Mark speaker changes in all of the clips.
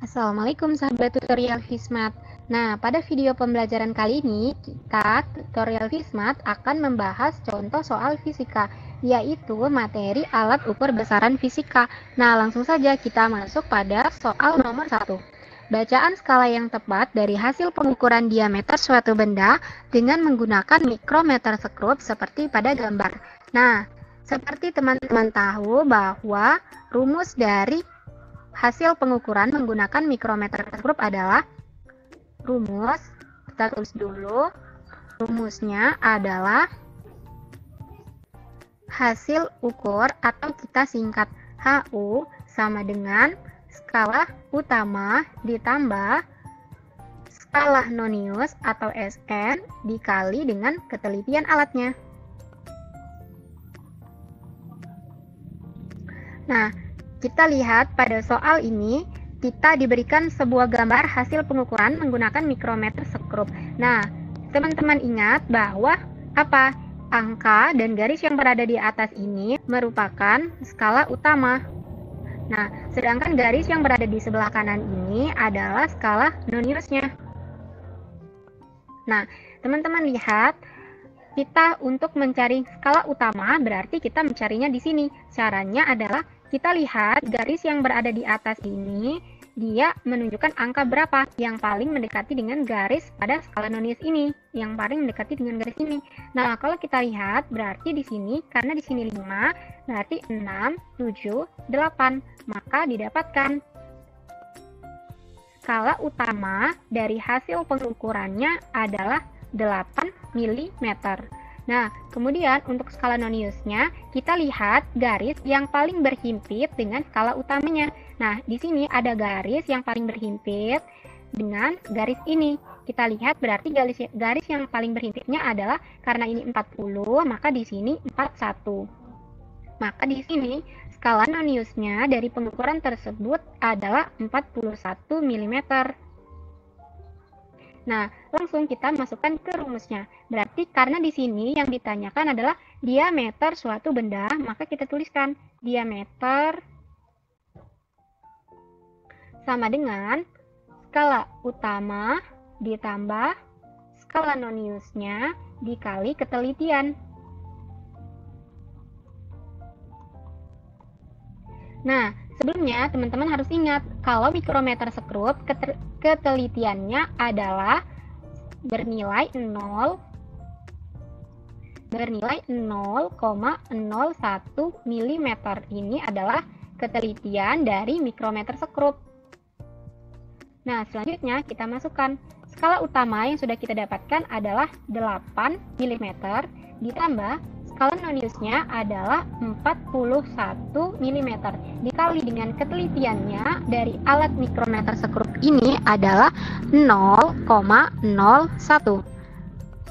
Speaker 1: Assalamualaikum sahabat tutorial Fismat. Nah, pada video pembelajaran kali ini, tutorial Fismat akan membahas contoh soal fisika, yaitu materi alat ukur besaran fisika. Nah, langsung saja kita masuk pada soal nomor 1. Bacaan skala yang tepat dari hasil pengukuran diameter suatu benda dengan menggunakan mikrometer sekrup seperti pada gambar. Nah, seperti teman-teman tahu bahwa rumus dari hasil pengukuran menggunakan mikrometer sekrup adalah kita tulis dulu, rumusnya adalah hasil ukur atau kita singkat HU sama dengan skala utama ditambah skala nonius atau SN dikali dengan ketelitian alatnya. Nah, kita lihat pada soal ini, kita diberikan sebuah gambar hasil pengukuran menggunakan mikrometer sekrup. Nah, teman-teman ingat bahwa angka dan garis yang berada di atas ini merupakan skala utama. Nah, sedangkan garis yang berada di sebelah kanan ini adalah skala noniusnya. Nah, teman-teman lihat, kita untuk mencari skala utama berarti kita mencarinya di sini. Caranya adalah kita lihat garis yang berada di atas ini, dia menunjukkan angka berapa yang paling mendekati dengan garis pada skala nonius ini, yang paling mendekati dengan garis ini. Nah, kalau kita lihat berarti di sini, karena di sini 5, berarti 6, 7, 8, maka didapatkan skala utama dari hasil pengukurannya adalah 8 mm. Nah, kemudian untuk skala noniusnya, kita lihat garis yang paling berhimpit dengan skala utamanya. Nah, di sini ada garis yang paling berhimpit dengan garis ini. Kita lihat berarti garis yang paling berhimpitnya adalah, karena ini 40, maka di sini 41. Maka di sini skala noniusnya dari pengukuran tersebut adalah 41 mm. Nah, langsung kita masukkan ke rumusnya. Berarti karena di sini yang ditanyakan adalah diameter suatu benda, maka kita tuliskan diameter sama dengan skala utama ditambah skala noniusnya dikali ketelitian. Nah, sebelumnya teman-teman harus ingat kalau mikrometer sekrup ketelitiannya adalah bernilai 0,01 mm. Ini adalah ketelitian dari mikrometer sekrup. Nah, selanjutnya kita masukkan skala utama yang sudah kita dapatkan adalah 8 mm ditambah skala noniusnya adalah 41 mm dikali dengan ketelitiannya dari alat mikrometer sekrup ini adalah 0,01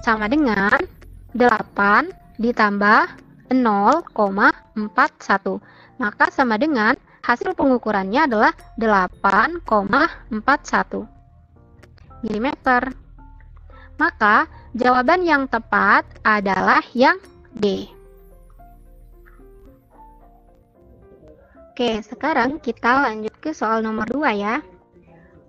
Speaker 1: sama dengan 8 ditambah 0,41, maka sama dengan hasil pengukurannya adalah 8,41 mm. Maka jawaban yang tepat adalah yang D. Oke, sekarang kita lanjut ke soal nomor 2 ya.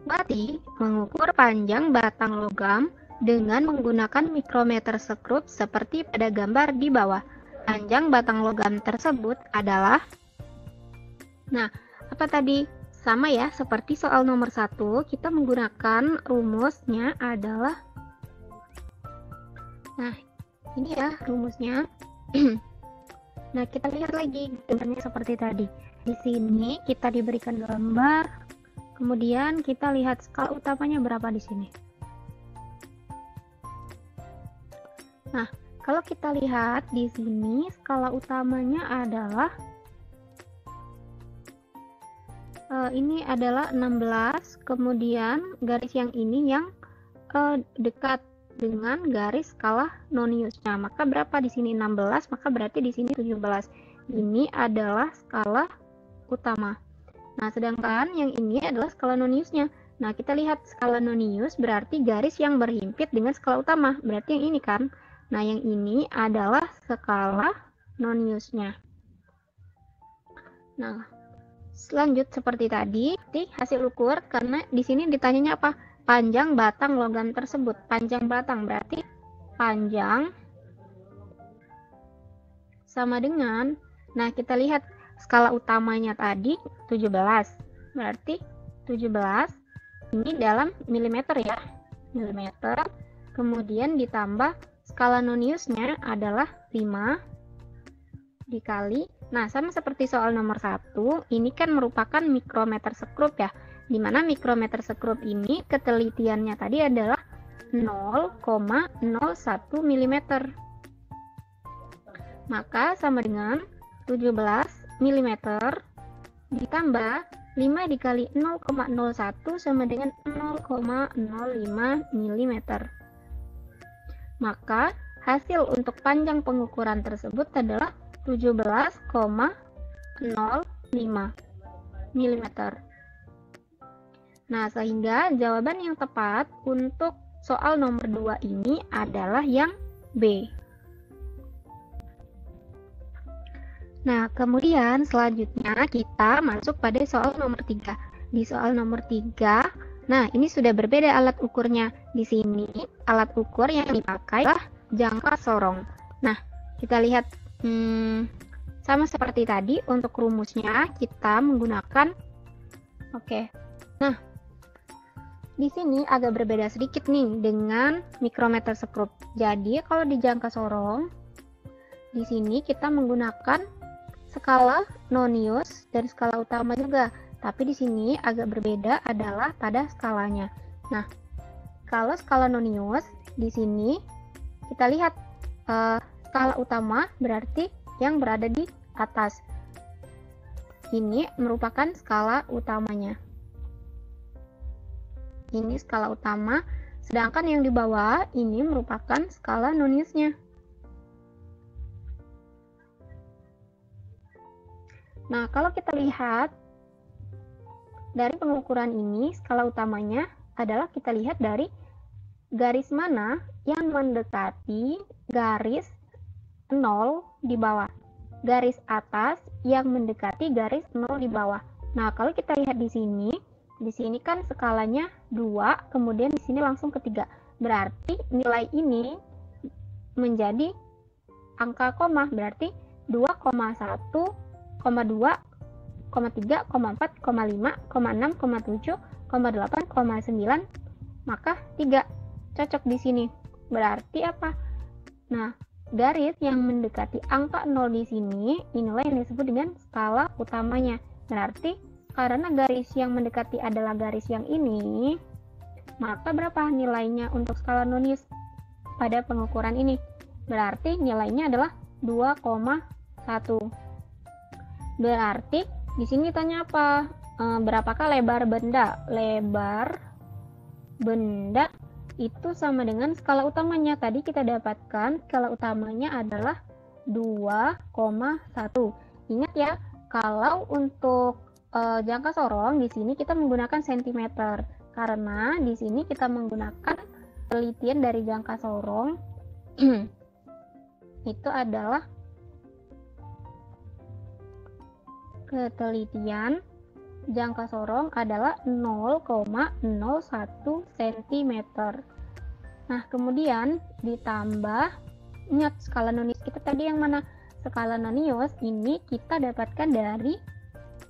Speaker 1: Wati mengukur panjang batang logam dengan menggunakan mikrometer sekrup seperti pada gambar di bawah. Panjang batang logam tersebut adalah, nah, apa tadi? Sama ya, seperti soal nomor 1, kita menggunakan rumusnya adalah, nah, ini ya rumusnya. Nah, kita lihat lagi gambarnya seperti tadi. Di sini kita diberikan gambar, kemudian kita lihat skala utamanya berapa di sini. Nah, kalau kita lihat di sini skala utamanya adalah ini adalah 16, kemudian garis yang ini yang dekat dengan garis skala noniusnya. Maka berapa di sini? 16, maka berarti di sini 17. Ini adalah skala utama. Nah, sedangkan yang ini adalah skala noniusnya. Nah, kita lihat skala nonius berarti garis yang berhimpit dengan skala utama. Berarti yang ini kan? Nah, yang ini adalah skala noniusnya. Nah, Selanjut seperti tadi, hasil ukur karena di sini ditanyanya apa? Panjang batang logam tersebut. Panjang batang berarti panjang sama dengan, nah kita lihat skala utamanya tadi 17. Berarti 17 ini dalam milimeter ya. Milimeter. Kemudian ditambah skala noniusnya adalah 5 dikali. Nah, sama seperti soal nomor 1, ini kan merupakan mikrometer sekrup ya. Dimana mikrometer sekrup ini ketelitiannya tadi adalah 0,01 mm. Maka sama dengan 17 mm ditambah 5 dikali 0,01 sama dengan 0,05 mm. Maka hasil untuk panjang pengukuran tersebut adalah 17,05 mm. Nah, sehingga jawaban yang tepat untuk soal nomor 2 ini adalah yang B. Nah, kemudian selanjutnya kita masuk pada soal nomor 3. Di soal nomor 3, nah ini sudah berbeda alat ukurnya. Di sini alat ukur yang dipakai adalah jangka sorong. Nah, kita lihat sama seperti tadi untuk rumusnya kita menggunakan Nah, di sini agak berbeda sedikit nih dengan mikrometer sekrup. Jadi, kalau di jangka sorong di sini kita menggunakan skala nonius dan skala utama juga. Tapi di sini agak berbeda adalah pada skalanya. Nah, kalau skala nonius di sini kita lihat skala utama berarti yang berada di atas. Ini merupakan skala utamanya. Ini skala utama, sedangkan yang di bawah ini merupakan skala noniusnya. Nah, kalau kita lihat dari pengukuran ini, skala utamanya adalah kita lihat dari garis mana yang mendekati garis 0 di bawah. Garis atas yang mendekati garis 0 di bawah. Nah, kalau kita lihat di sini kan skalanya 2, kemudian di sini langsung ke 3. Berarti nilai ini menjadi angka koma, berarti 2,1, 2, 3, 4, 5, 6, 7, 8, 9, maka 3 cocok di sini. Berarti apa? Nah, garis yang mendekati angka 0 di sini, inilah yang disebut dengan skala utamanya. Berarti karena garis yang mendekati adalah garis yang ini, maka berapa nilainya untuk skala nonius pada pengukuran ini? Berarti nilainya adalah 2,1. Berarti di sini tanya apa? Berapakah lebar benda? Lebar benda itu sama dengan skala utamanya. Tadi kita dapatkan skala utamanya adalah 2,1. Ingat ya, kalau untuk jangka sorong di sini kita menggunakan cm, karena di sini kita menggunakan penelitian dari jangka sorong itu adalah ketelitian jangka sorong adalah 0,01 cm. Nah, kemudian ditambah, ingat skala nonius kita tadi yang mana? Skala nonius ini kita dapatkan dari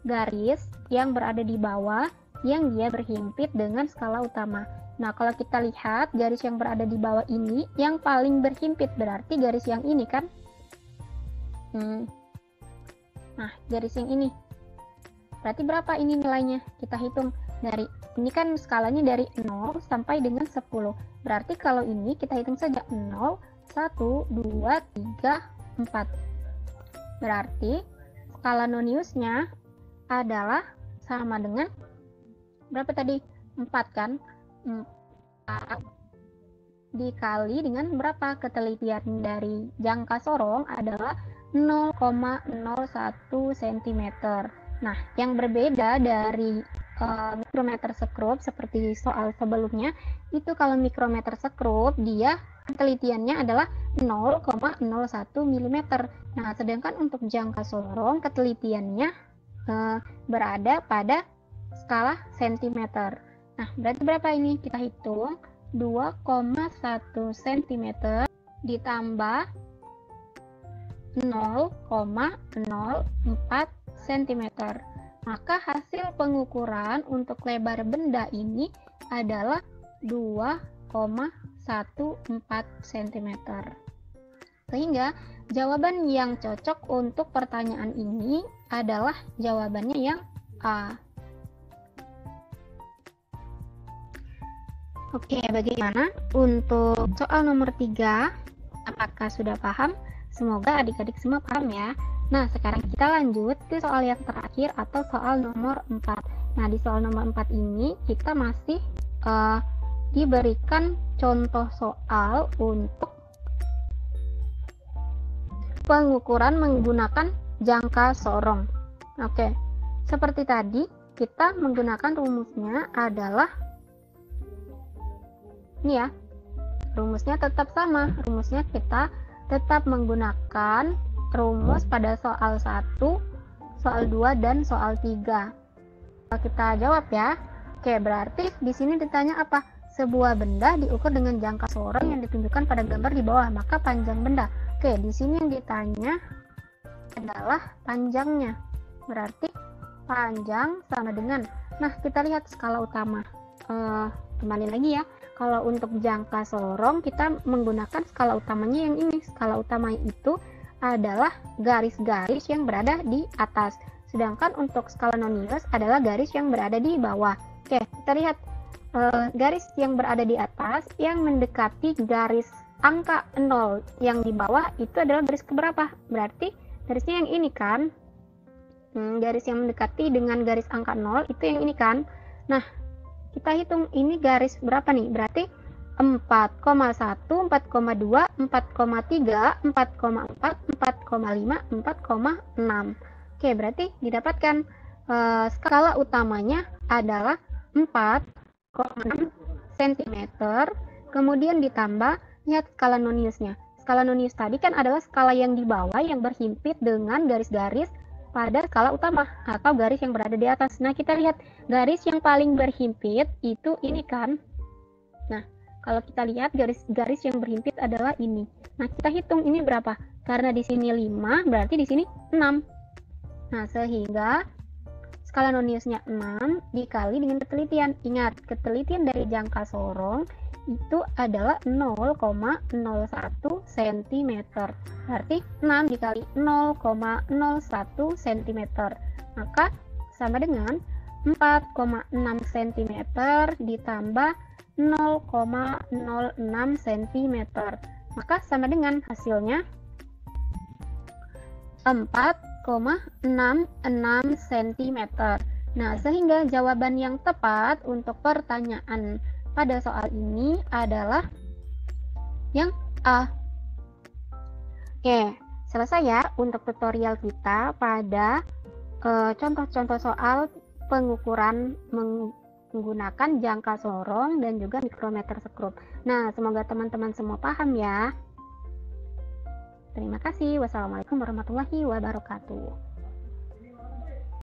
Speaker 1: garis yang berada di bawah yang dia berhimpit dengan skala utama. Nah, kalau kita lihat garis yang berada di bawah ini yang paling berhimpit, berarti garis yang ini kan? Nah, garis yang ini. Berarti berapa ini nilainya? Kita hitung dari, ini kan skalanya dari 0 sampai dengan 10. Berarti kalau ini kita hitung saja 0, 1, 2, 3, 4. Berarti skala noniusnya adalah sama dengan berapa tadi? 4 kan? 4 dikali dengan berapa? Ketelitian dari jangka sorong adalah 0,01 cm. Nah, yang berbeda dari mikrometer sekrup seperti soal sebelumnya, itu kalau mikrometer sekrup dia ketelitiannya adalah 0,01 mm. Nah, sedangkan untuk jangka sorong ketelitiannya berada pada skala sentimeter. Nah, berarti berapa ini? Kita hitung 2,1 cm ditambah 0,04 cm. Maka hasil pengukuran untuk lebar benda ini adalah 2,14 cm. Sehingga jawaban yang cocok untuk pertanyaan ini adalah jawabannya yang A. Oke, bagaimana untuk soal nomor 3? Apakah sudah paham? Semoga adik-adik semua paham ya. Nah, sekarang kita lanjut ke soal yang terakhir atau soal nomor 4. Nah, di soal nomor 4 ini kita masih diberikan contoh soal untuk pengukuran menggunakan jangka sorong. Oke, seperti tadi kita menggunakan rumusnya adalah ini ya, rumusnya tetap sama. Rumusnya kita tetap menggunakan rumus pada soal 1, soal 2, dan soal 3. Kita jawab ya. Oke, berarti di sini ditanya apa? Sebuah benda diukur dengan jangka sorong yang ditunjukkan pada gambar di bawah, maka panjang benda. Oke, di sini yang ditanya adalah panjangnya. Berarti panjang sama dengan, nah kita lihat skala utama. Kembali lagi ya. Kalau untuk jangka sorong kita menggunakan skala utamanya yang ini. Skala utama itu adalah garis-garis yang berada di atas. Sedangkan untuk skala nonius adalah garis yang berada di bawah. Oke, kita lihat garis yang berada di atas yang mendekati garis angka 0 yang di bawah itu adalah garis keberapa? Berarti garisnya yang ini kan? Garis yang mendekati dengan garis angka 0 itu yang ini kan? Nah, kita hitung ini garis berapa nih? Berarti 4,1, 4,2, 4,3, 4,4, 4,5, 4,6. Oke, berarti didapatkan skala utamanya adalah 4,6 cm. Kemudian ditambah, lihat skala noniusnya. Skala nonius tadi kan adalah skala yang di bawah yang berhimpit dengan garis-garis pada skala utama atau garis yang berada di atas. Nah, kita lihat garis yang paling berhimpit itu ini kan. Nah, kalau kita lihat garis-garis yang berhimpit adalah ini. Nah, kita hitung ini berapa? Karena di sini 5, berarti di sini 6. Nah, sehingga skala noniusnya 6 dikali dengan ketelitian. Ingat, ketelitian dari jangka sorong itu adalah 0,01 cm. Berarti 6 dikali 0,01 cm. Maka sama dengan 4,6 cm ditambah 0,06 cm. Maka sama dengan hasilnya 4,66 cm. Nah, sehingga jawaban yang tepat untuk pertanyaan pada soal ini adalah yang A. Oke, selesai ya untuk tutorial kita pada contoh-contoh soal pengukuran menggunakan jangka sorong dan juga mikrometer sekrup. Nah, semoga teman-teman semua paham ya. Terima kasih. Wassalamualaikum warahmatullahi wabarakatuh.